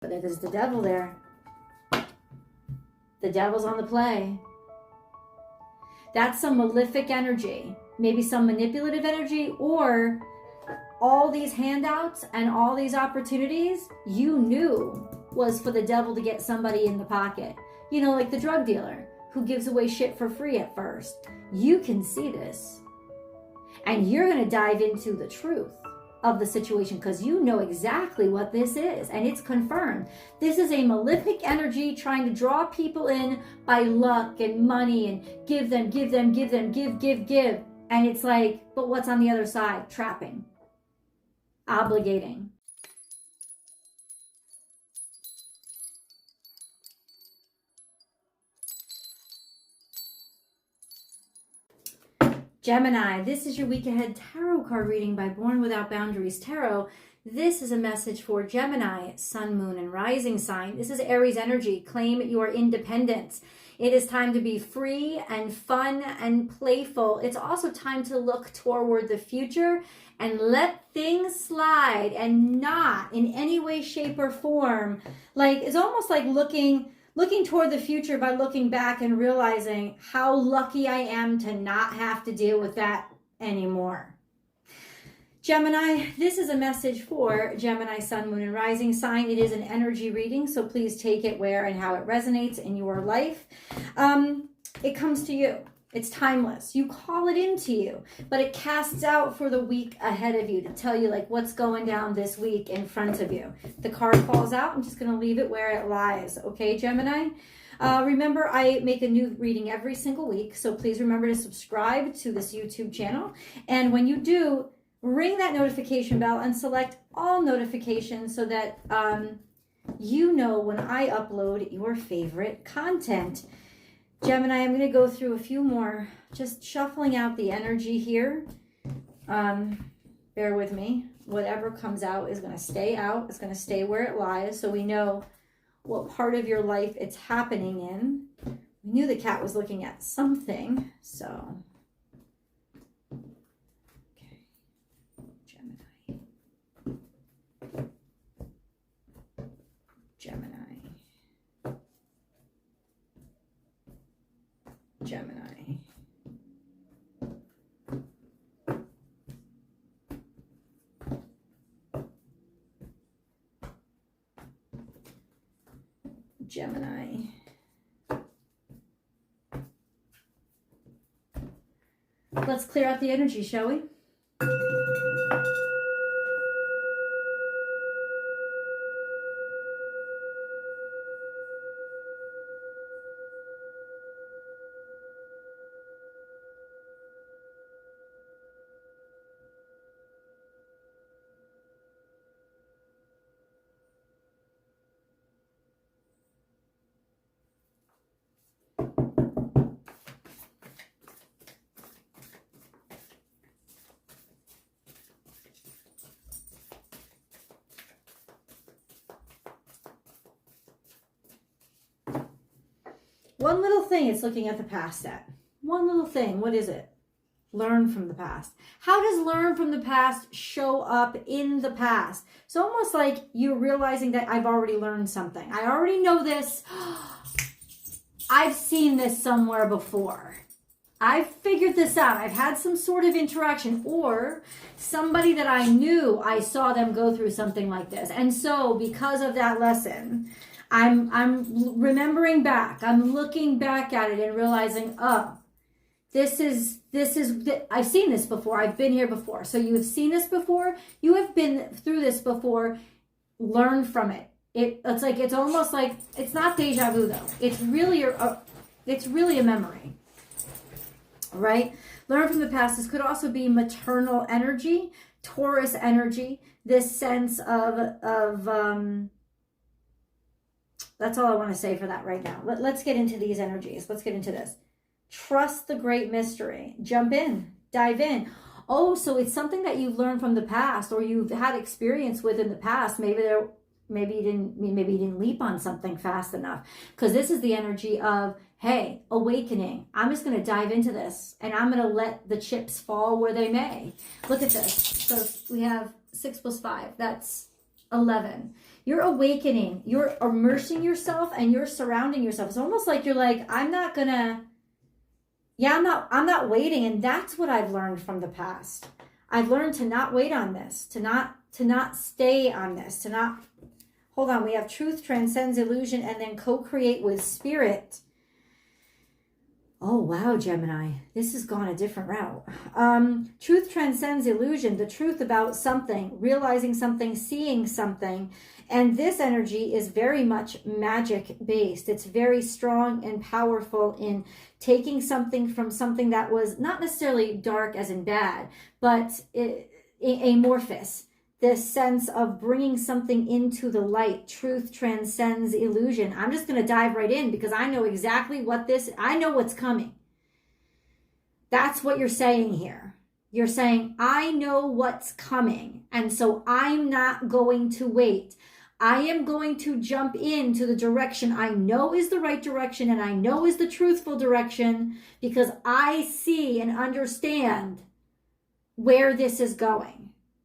But there's the devil there. The devil's on the play. That's some malefic energy, maybe some manipulative energy, or all these handouts and all these opportunities you knew was for the devil to get somebody in the pocket. You know, like the drug dealer who gives away shit for free at first. You can see this. And you're going to dive into the truth of the situation because you know exactly what this is, and it's confirmed. This is a malefic energy trying to draw people in by luck and money and give. And it's like, but what's on the other side? Trapping, obligating. Gemini, this is your week ahead tarot card reading by Born Without Boundaries Tarot. This is a message for Gemini, sun, moon, and rising sign. This is Aries energy. Claim your independence. It is time to be free and fun and playful. It's also time to look toward the future and let things slide and not in any way, shape, or form. Like, it's almost like looking toward the future by looking back and realizing how lucky I am to not have to deal with that anymore. Gemini, this is a message for Gemini, sun, moon, and rising sign. It is an energy reading, so please take it where and how it resonates in your life. It comes to you. It's timeless. You call it into you, but it casts out for the week ahead of you to tell you like what's going down this week in front of you. The card falls out. I'm just going to leave it where it lies. Okay, Gemini? Remember, I make a new reading every single week, so please remember to subscribe to this YouTube channel. And when you do, ring that notification bell and select all notifications so that you know when I upload your favorite content. Gemini, I'm going to go through a few more, just shuffling out the energy here. Bear with me. Whatever comes out is going to stay out. It's going to stay where it lies, so we know what part of your life it's happening in. We knew the cat was looking at something, so. Okay, Gemini. Gemini. Gemini. Gemini. Let's clear out the energy, shall we? One little thing it's looking at the past at. One little thing. What is it? Learn from the past. How does learn from the past show up in the past? It's almost like you're realizing that I've already learned something. I already know this. I've seen this somewhere before. I've figured this out. I've had some sort of interaction, or somebody that I knew, I saw them go through something like this. And so because of that lesson, I'm remembering back. I'm looking back at it and realizing, oh, this is I've seen this before. I've been here before. So you have seen this before. You have been through this before. Learn from it. It's like, it's almost like, it's not deja vu though. It's really a memory, right? Learn from the past. This could also be maternal energy, Taurus energy, this sense of that's all I want to say for that right now. Let's get into these energies. Let's get into this. Trust the great mystery. Jump in. Dive in. Oh, so it's something that you've learned from the past or you've had experience with in the past. Maybe you didn't leap on something fast enough. Because this is the energy of, hey, awakening. I'm just going to dive into this and I'm going to let the chips fall where they may. Look at this. So we have 6 + 5. That's 11. You're awakening. You're immersing yourself and you're surrounding yourself. It's almost like you're like, I'm not waiting. And that's what I've learned from the past. I've learned to not wait on this, to not stay on this, hold on. We have truth transcends illusion and then co-create with spirit. Oh, wow, Gemini. This has gone a different route. Truth transcends illusion, the truth about something, realizing something, seeing something. And this energy is very much magic based. It's very strong and powerful in taking something from something that was not necessarily dark as in bad, but amorphous. This sense of bringing something into the light. Truth transcends illusion. I'm just going to dive right in because I know exactly I know what's coming. That's what you're saying here. You're saying, I know what's coming. And so I'm not going to wait. I am going to jump into the direction I know is the right direction and I know is the truthful direction because I see and understand where this is going.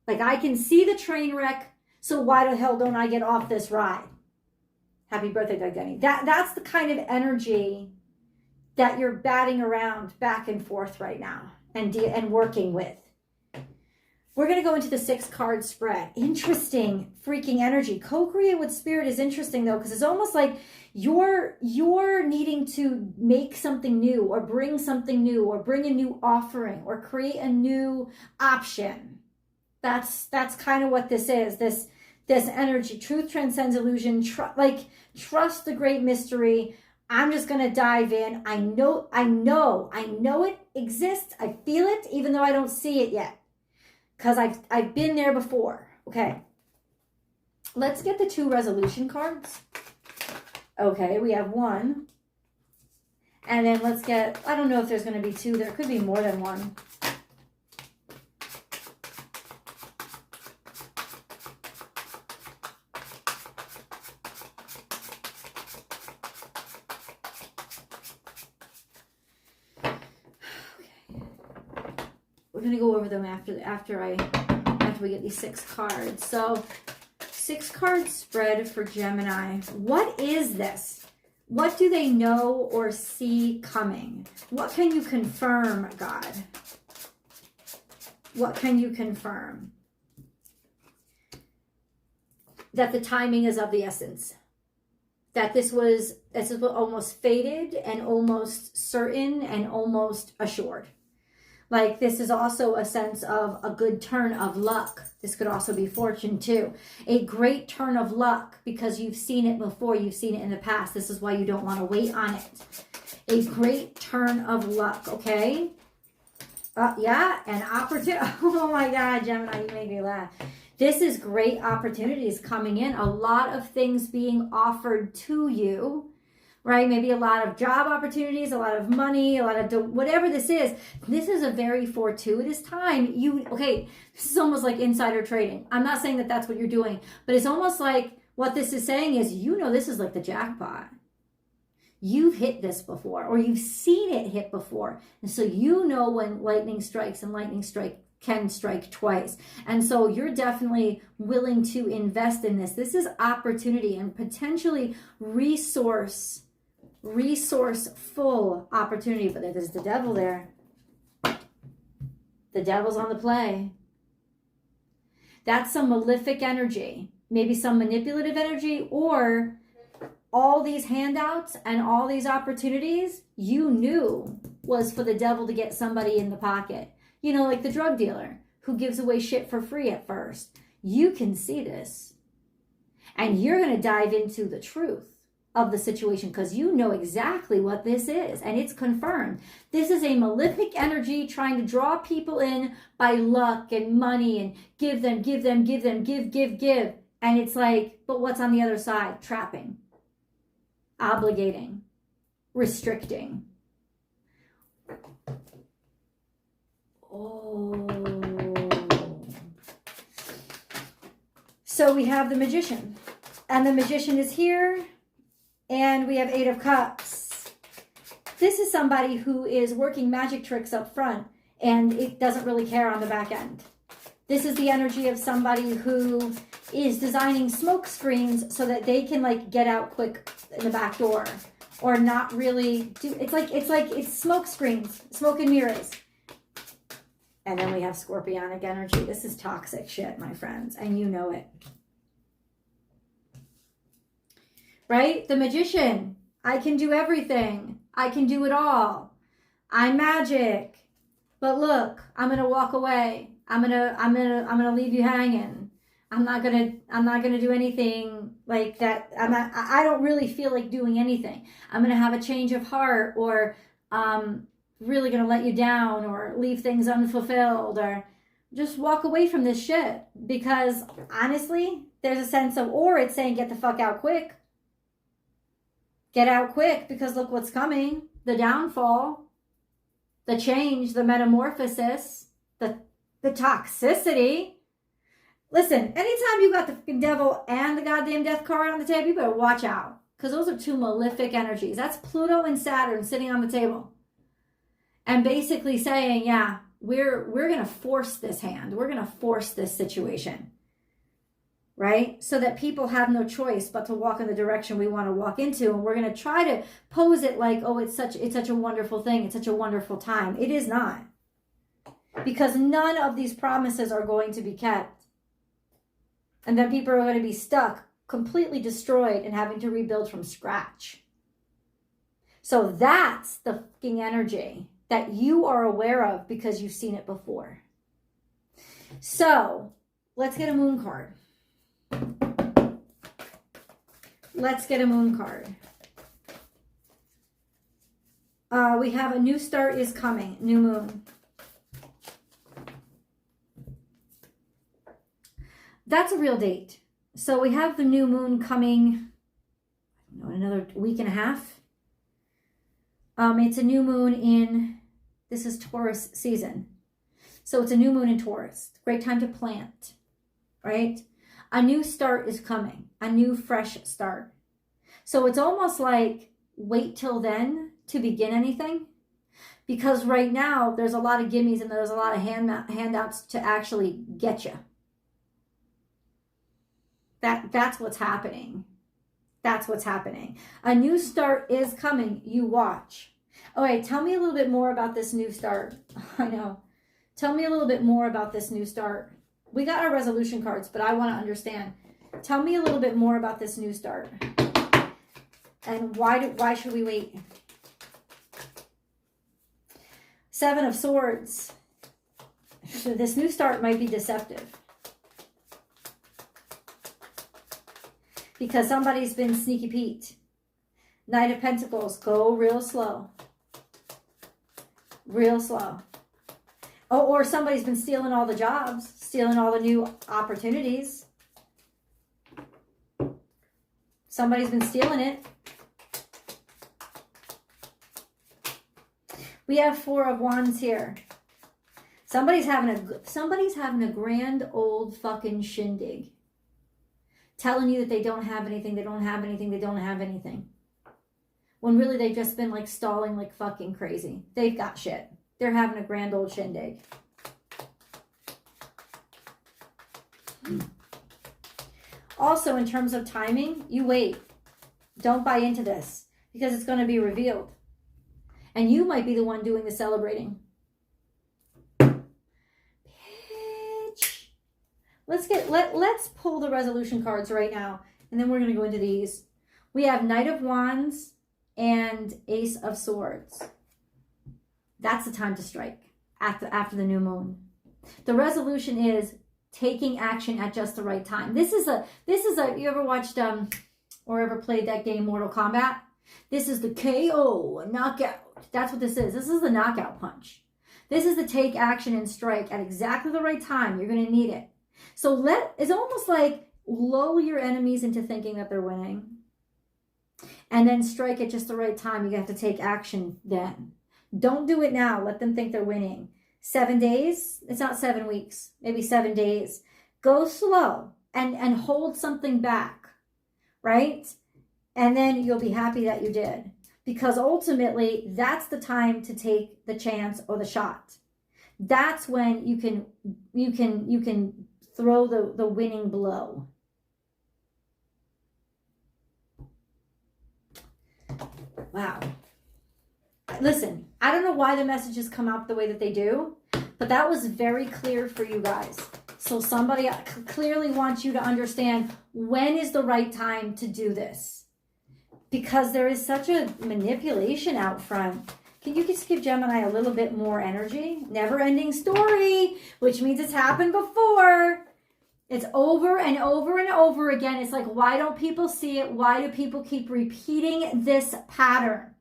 Like I can see the train wreck, so why the hell don't I get off this ride? Happy birthday, Doug Denny. That's the kind of energy that you're batting around back and forth right now and working with. We're going to go into the 6-card spread. Interesting freaking energy. Co-create with spirit is interesting though, because it's almost like you're needing to make something new or bring something new or bring a new offering or create a new option. That's kind of what this is. This energy, truth transcends illusion. Trust the great mystery. I'm just going to dive in. I know it exists. I feel it, even though I don't see it yet, because I've been there before. Okay. Let's get the 2 resolution cards. Okay, we have 1. And then let's get, I don't know if there's going to be 2. There could be more than 1. We're going to go over them after we get these 6 cards. So 6-card spread for Gemini. What is this? What do they know or see coming? What can you confirm, God? What can you confirm? That the timing is of the essence. That this was almost fated and almost certain and almost assured. Like this is also a sense of a good turn of luck. This could also be fortune too. A great turn of luck because you've seen it before. You've seen it in the past. This is why you don't want to wait on it. A great turn of luck, okay? Yeah, an opportunity. Oh my God, Gemini, you made me laugh. This is great opportunities coming in. A lot of things being offered to you. Right? Maybe a lot of job opportunities, a lot of money, a lot of whatever this is. This is a very fortuitous time. This is almost like insider trading. I'm not saying that that's what you're doing, but it's almost like what this is saying is, this is like the jackpot. You've hit this before, or you've seen it hit before. And so when lightning strikes, and lightning can strike twice. And so you're definitely willing to invest in this. This is opportunity and potentially resourceful opportunity, but there's the devil there. The devil's on the play. That's some malefic energy, maybe some manipulative energy, or all these handouts and all these opportunities you knew was for the devil to get somebody in the pocket. Like the drug dealer who gives away shit for free at first. You can see this. And you're going to dive into the truth of the situation because you know exactly what this is and it's confirmed. This is a malefic energy trying to draw people in by luck and money and give. And it's like, but what's on the other side? Trapping, obligating, restricting. Oh. So we have the Magician, and the Magician is here. And we have 8 of Cups. This is somebody who is working magic tricks up front and it doesn't really care on the back end. This is the energy of somebody who is designing smoke screens so that they can like get out quick in the back door, or not really do. It's smoke screens, smoke and mirrors. And then we have scorpionic energy. This is toxic shit, my friends, and you know it. Right? The magician. I can do everything. I can do it all. I'm magic. But look, I'm gonna walk away. I'm gonna leave you hanging. I'm not gonna do anything like that. I don't really feel like doing anything. I'm gonna have a change of heart, or really gonna let you down, or leave things unfulfilled, or just walk away from this shit. Because honestly, there's a sense of, or it's saying get the fuck out quick. Get out quick, because look what's coming. The downfall, the change, the metamorphosis, the toxicity. Listen, anytime you got the fucking devil and the goddamn death card on the table, you better watch out. Because those are two malefic energies. That's Pluto and Saturn sitting on the table. And basically saying, yeah, we're going to force this hand. We're going to force this situation. Right? So that people have no choice but to walk in the direction we want to walk into. And we're going to try to pose it like, oh, it's such a wonderful thing. It's such a wonderful time. It is not. Because none of these promises are going to be kept. And then people are going to be stuck, completely destroyed, and having to rebuild from scratch. So that's the fucking energy that you are aware of because you've seen it before. So let's get a moon card. Let's get a moon card. We have a new start is coming, new moon. That's a real date. So we have the new moon coming, I don't know, another week and a half. It's a new moon in, this is Taurus season. So it's a new moon in Taurus. Great time to plant, right? A new start is coming, a new fresh start. So it's almost like wait till then to begin anything. Because right now there's a lot of gimmies and there's a lot of handouts to actually get you. That's what's happening. That's what's happening. A new start is coming. You watch. All right, tell me a little bit more about this new start. I know. Tell me a little bit more about this new start. We got our resolution cards, but I want to understand. Tell me a little bit more about this new start. And why should we wait? Seven of Swords. This new start might be deceptive. Because somebody's been sneaky Pete. Knight of Pentacles, go real slow. Real slow. Oh, or somebody's been stealing all the jobs, stealing all the new opportunities. Somebody's been stealing it. We have Four of Wands here. Somebody's having a grand old fucking shindig. Telling you that they don't have anything, they don't have anything, they don't have anything. When really they've just been like stalling like fucking crazy. They've got shit. They're having a grand old shindig. Also, in terms of timing, you wait. Don't buy into this because it's going to be revealed. And you might be the one doing the celebrating. Let's pull the resolution cards right now, and then we're going to go into these. We have Knight of Wands and Ace of Swords. That's the time to strike after the new moon. The resolution is taking action at just the right time. This is a you ever watched or ever played that game Mortal Kombat? This is the KO, a knockout. That's what this is. This is the knockout punch. This is the take action and strike at exactly the right time. You're going to need it. So it's almost like lull your enemies into thinking that they're winning. And then strike at just the right time. You have to take action then. Don't do it now. Let them think they're winning. 7 days. It's not 7 weeks. Maybe 7 days. Go slow and hold something back. Right? And then you'll be happy that you did. Because ultimately, that's the time to take the chance or the shot. That's when you can throw the winning blow. wow. Listen, I don't know why the messages come out the way that they do, but that was very clear for you guys. So somebody clearly wants you to understand when is the right time to do this. Because there is such a manipulation out front. Can you just give Gemini a little bit more energy? Never ending story, which means it's happened before. It's over and over and over again. It's like, why don't people see it? Why do people keep repeating this pattern?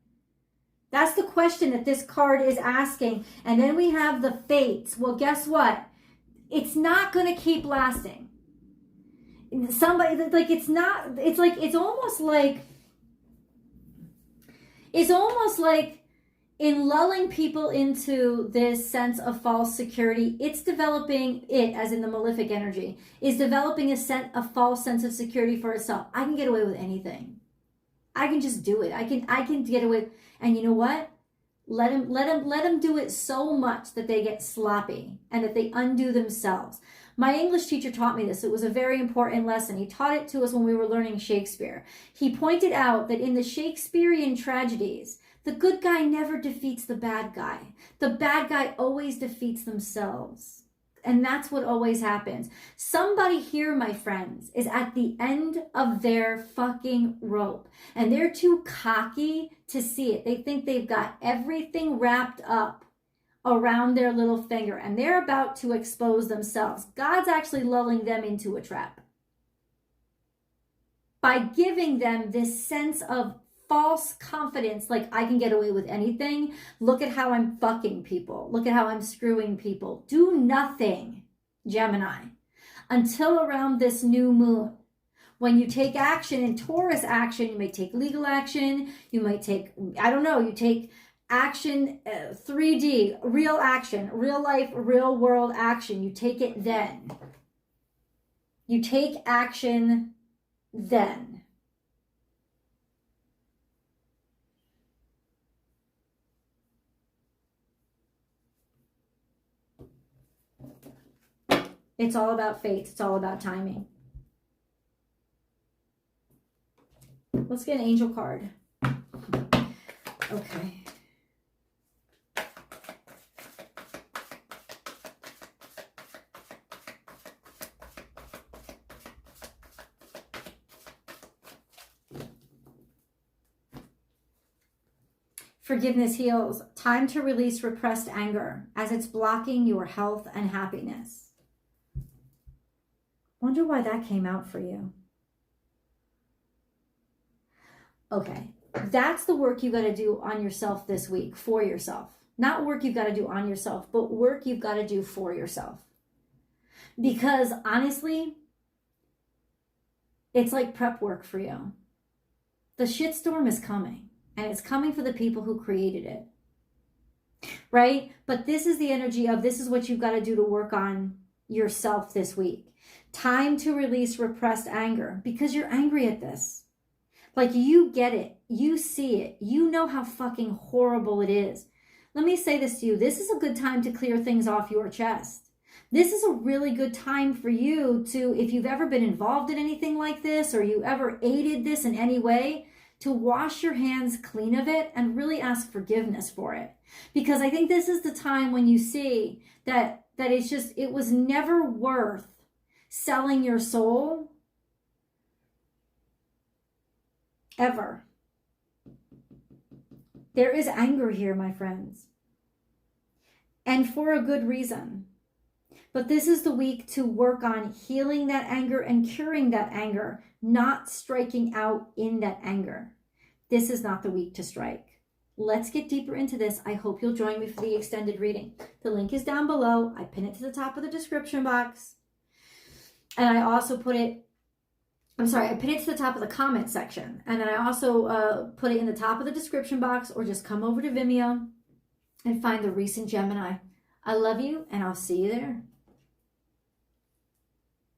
That's the question that this card is asking. And then we have the fates. Well, guess what? It's not going to keep lasting. Somebody, like, it's not, it's like, it's almost like in lulling people into this sense of false security, it's developing, it as in the malefic energy, is developing a false sense of security for itself. I can get away with anything. I can just do it. I can get away. And you know what? Let them do it so much that they get sloppy and that they undo themselves. My English teacher taught me this. It was a very important lesson. He taught it to us when we were learning Shakespeare. He pointed out that in the Shakespearean tragedies, the good guy never defeats the bad guy. The bad guy always defeats themselves. And that's what always happens. Somebody here, my friends, is at the end of their fucking rope. And they're too cocky to see it. They think they've got everything wrapped up around their little finger. And they're about to expose themselves. God's actually lulling them into a trap. By giving them this sense of false confidence, like I can get away with anything. Look at how I'm fucking people. Look at how I'm screwing people. Do nothing, Gemini, until around this new moon. When you take action in Taurus action, you may take legal action. You might take, I don't know, you take action, 3D, real action, real life, real world action. You take it then. You take action then. It's all about fate. It's all about timing. Let's get an angel card. Okay. Forgiveness heals. Time to release repressed anger as it's blocking your health and happiness. Wonder why that came out for you. Okay, that's the work you got to do on yourself this week, for yourself. Not work you've got to do on yourself, but work you've got to do for yourself. Because honestly, it's like prep work for you. The shitstorm is coming, and it's coming for the people who created it. Right? But this is the energy of this is what you've got to do to work on yourself this week. Time to release repressed anger because you're angry at this. Like you get it. You see it. You know how fucking horrible it is. Let me say this to you. This is a good time to clear things off your chest. This is a really good time for you to, if you've ever been involved in anything like this or you ever aided this in any way, to wash your hands clean of it and really ask forgiveness for it. Because I think this is the time when you see that it's just, it was never worth selling your soul ever. There is anger here, my friends, and for a good reason. But this is the week to work on healing that anger and curing that anger, not striking out in that anger. This is not the week to strike. Let's get deeper into this. I hope you'll join me for the extended reading. The link is down below. I pin it to the top of the description box. And I also put it, I pin it to the top of the comment section. And then I also put it in the top of the description box, or just come over to Vimeo and find the recent Gemini. I love you, and I'll see you there.